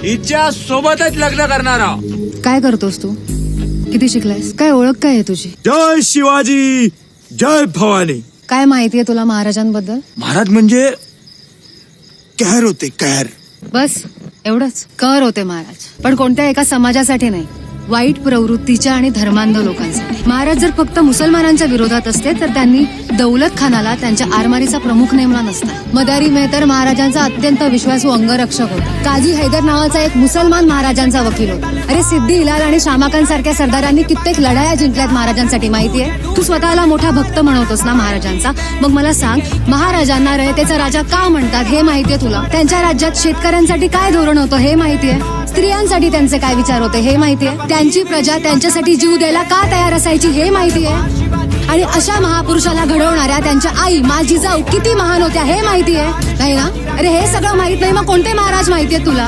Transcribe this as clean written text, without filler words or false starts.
हिच्या सोबतच लग्न करणार आहोत. काय करतोस तू? किती शिकलायस? काय ओळख काय आहे तुझी? जय शिवाजी, जय भवानी. काय माहितीये तुला महाराजांबद्दल? महाराज म्हणजे कहर होते, कहर. बस एवढंच? कर होते महाराज, पण कोणत्या एका समाजासाठी नाही, वाईट प्रवृत्तीच्या आणि धर्मांध लोकांसाठी. महाराज जर फक्त मुसलमानांच्या विरोधात असते तर त्यांनी दौलत खानाला त्यांच्या आरमारीचा प्रमुख नेमला नसता. मदारी मेहतर महाराजांचा अत्यंत विश्वासू अंगरक्षक होता. काझी हैदर नावाचा एक मुसलमान महाराजांचा वकील होता. अरे सिद्दी हिलाल आणि शामाखान सारख्या सरदारांनी कित्येक लढाया जिंकल्यात महाराजांसाठी, माहितीये? तू स्वतःला मोठा भक्त म्हणवतोस ना महाराजांचा, मग मला सांग, महाराजांना रयतेचा राजा का म्हणतात हे माहितीये तुला? त्यांच्या राज्यात शेतकऱ्यांसाठी काय धोरण होतं हे माहितीये? स्त्रियांसाठी त्यांचे काय विचार होते हे माहितीये? त्यांची प्रजा त्यांच्यासाठी जीव द्यायला का तयार असायची हे माहितीये? आणि अशा महापुरुषाला घडवणाऱ्या त्यांच्या आई माझी जाऊ किती महान होत्या हे माहितीये? नाही ना? अरे हे सगळं माहित नाही, मग कोणते महाराज माहितीये तुला?